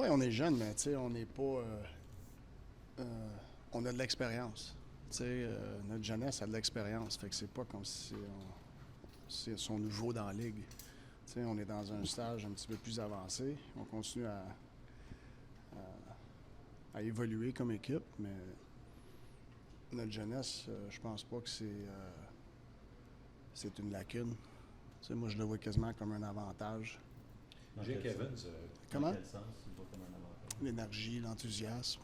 Oui, on est jeune, mais tu sais, on n'est pas. On a de l'expérience. Tu sais, notre jeunesse a de l'expérience. Fait que c'est pas comme si ils sont nouveaux dans la ligue. Tu sais, on est dans un stage un petit peu plus avancé. On continue à évoluer comme équipe, mais notre jeunesse, je pense pas que c'est une lacune. Tu sais, moi, je le vois quasiment comme un avantage. Jake Evans. Comment? Dans quel sens tu le vois comme un avantage? L'énergie, l'enthousiasme.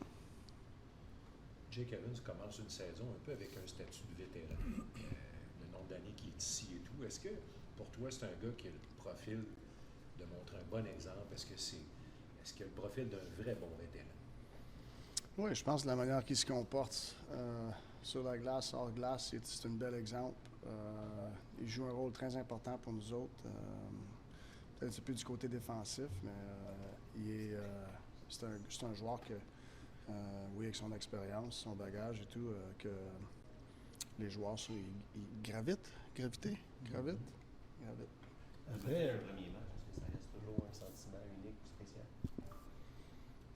Jake Evans commence une saison un peu avec un statut de vétéran. Le nombre d'années qu'il est ici et tout. Est-ce que pour toi, c'est un gars qui a le profil de montrer un bon exemple? Est-ce qu'il a le profil d'un vrai bon vétéran? Oui, je pense que la manière qu'il se comporte sur la glace, hors glace, c'est un bel exemple. Il joue un rôle très important pour nous autres. Peut-être un peu plus du côté défensif, mais c'est un joueur que, oui, avec son expérience, son bagage et tout, que les joueurs, ils gravitent. Après, un premier match, est-ce que ça reste toujours un sentiment unique ou spécial?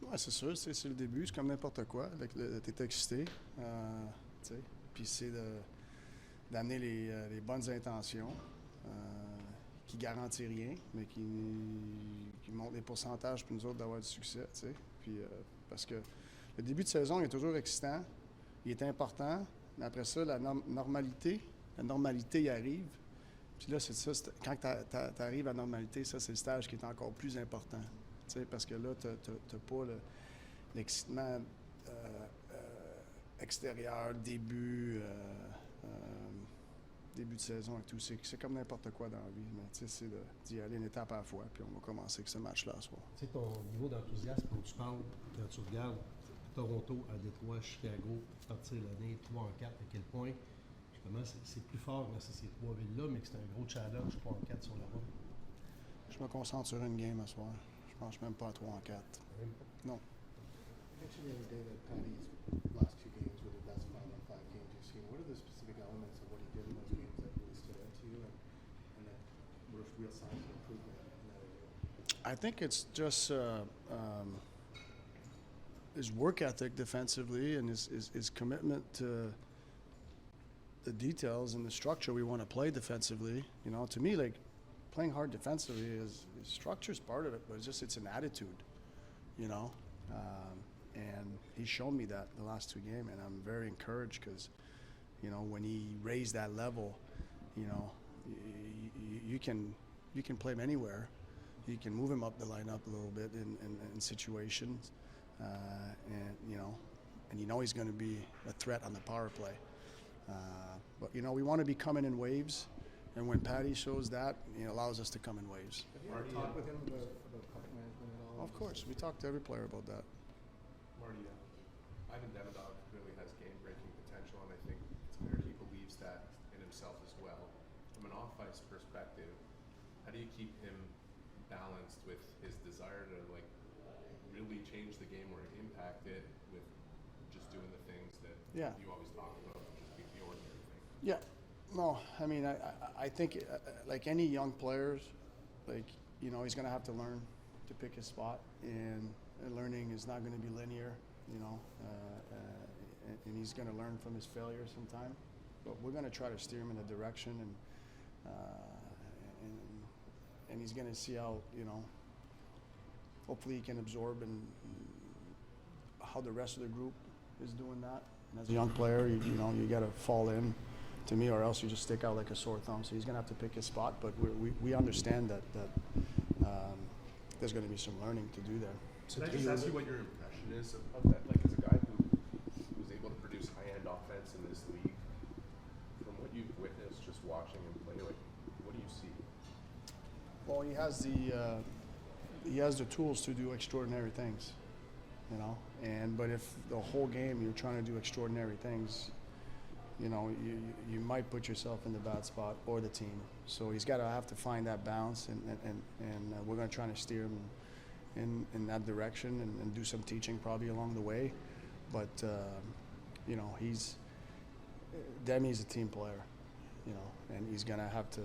Oui, c'est sûr, c'est le début, c'est comme n'importe quoi. T'es excité, puis c'est d'amener les bonnes intentions, qui garantit rien, mais qui montrent des pourcentages pour nous autres d'avoir du succès, tu sais. Puis parce que le début de saison est toujours excitant, il est important, mais après ça, la normalité y arrive. Puis là, c'est ça, quand tu arrives à la normalité, ça, c'est le stage qui est encore plus important. Tu sais, parce que là, tu n'as pas l'excitement extérieur, début de saison et tout. C'est comme n'importe quoi dans la vie, mais tu sais, c'est d'y aller une étape à la fois, puis on va commencer avec ce match-là ce soir. Tu sais, ton niveau d'enthousiasme, quand tu parles, quand tu regardes Toronto, à Détroit, Chicago, partir l'année 3 en 4, à quel point, justement, c'est plus fort grâce à ces trois villes-là, mais que c'est un gros challenge 3 en 4 sur la route. Je me concentre sur une game ce soir. Je pense même pas à 3 en 4. Non. You mentioned the other day that Patty's last two games were the best final 5 games you've seen. What are the specific elements of what he did in those games that really stood out to you and that were real signs of improvement in that area? I think it's just his work ethic defensively and his commitment to the details and the structure we want to play defensively. You know, to me, like, playing hard defensively is structure is part of it, but it's an attitude, you know. And he's shown me that the last two games, and I'm very encouraged because, you know, when he raised that level, you know, you can play him anywhere. You can move him up the lineup a little bit in situations, and you know he's going to be a threat on the power play. But you know, we want to be coming in waves, and when Patty shows that, it allows us to come in waves. Have you ever talked with him about puck management at all? Of course, we talk to every player about that. Marty, Ivan Demidov really has game-breaking potential, and I think it's clear he believes that in himself as well. From an off-ice perspective, how do you keep him balanced with his desire to really change the game or impact it with just doing the things that you always talk about, just the ordinary things? Yeah. No, I mean, I think like any young players, he's going to have to learn to pick his spot, and learning is not going to be linear, and he's going to learn from his failures sometime. But we're going to try to steer him in a direction, and he's going to see how, hopefully he can absorb and how the rest of the group is doing that. And as a young player, you got to fall in to me, or else you just stick out like a sore thumb. So he's going to have to pick his spot, but we understand that there's going to be some learning to do there. So can I just ask you what your impression is of that? Like, as a guy who was able to produce high-end offense in this league, from what you've witnessed just watching him play, what do you see? Well, he has the tools to do extraordinary things, but if the whole game you're trying to do extraordinary things, you might put yourself in the bad spot, or the team. So he's got to have to find that balance, and we're going to try to steer him in that direction and do some teaching probably along the way. But Demi's a team player, and he's going to have to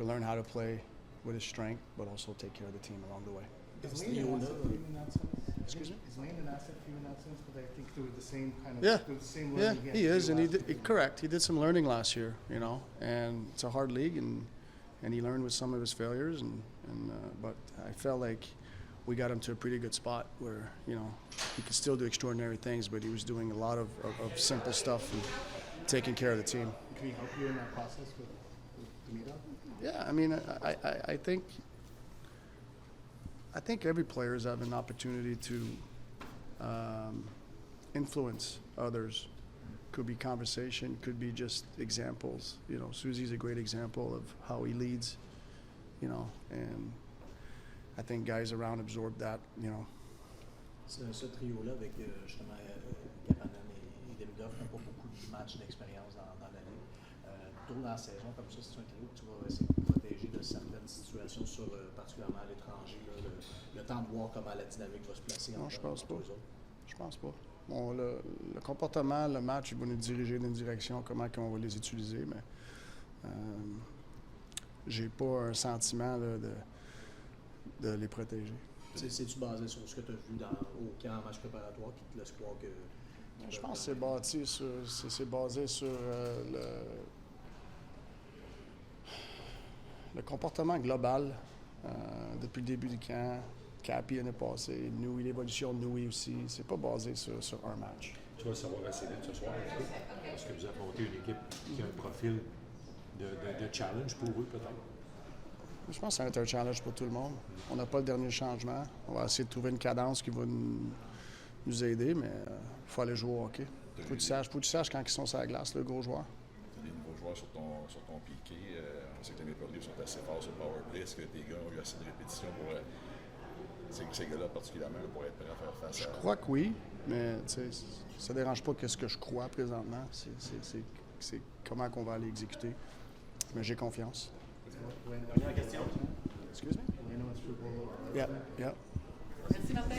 learn how to play with his strength, but also take care of the team along the way. Is ce Lane an trio-là, asset for you in that sense? Excuse me? Is Lane an asset for you in that sense? Because I think they were the same kind of, Yeah. they were the same Yeah, learning he is, and he last did, year. correct. He did some learning last year, you know, and it's a hard league, and he learned with some of his failures, but I felt like we got him to a pretty good spot where, you know, he could still do extraordinary things, but he was doing a lot of simple stuff and taking care of the team. Can he help you in that process with Demita? Yeah, I mean, I think every player has had an opportunity to influence others. Could be conversation, could be just examples. You know, Susie's a great example of how he leads, you know, and I think guys around absorb that, you know. Ce trio-là avec justement Kapanen et Demidov n'ont pas beaucoup de matchs d'expérience dans la ligue. Tôt dans la saison, comme ça, c'est un trio que tu vas essayer de protéger de certaines situations, particulièrement à l'étranger. Le temps de voir comment la dynamique va se placer Non, je pense entre pas. eux autres. Je pense pas. Bon, le comportement, le match, il va nous diriger dans une direction, comment on va les utiliser, mais j'ai pas un sentiment là, de les protéger. C'est-tu basé sur ce que tu as vu au camp en match préparatoire qui te laisse croire que... Je pense que c'est basé sur le comportement global depuis le début du camp. Capi l'année passée, Nui, l'évolution de Nui aussi. C'est pas basé sur un match. Tu vas le savoir assez vite ce soir, parce que vous affrontez une équipe qui a un profil de challenge pour eux, peut-être. Je pense que ça va être un challenge pour tout le monde. On n'a pas le dernier changement. On va essayer de trouver une cadence qui va nous aider, mais il faut aller jouer au hockey. Il faut que tu saches quand ils sont sur la glace, le gros joueur. Tu as des nouveaux joueurs sur ton piqué. On sait que les Maple Leafs sont assez forts sur le power play. Est-ce que tes gars ont eu assez de répétitions pour ces gars-là particulièrement pour être prêts à faire face Je crois que oui, mais ça ne dérange pas ce que je crois présentement. C'est comment on va aller exécuter. Mais j'ai confiance. Dernière question. Excuse me? Leno and Struble. Yeah, yeah. Merci Martin.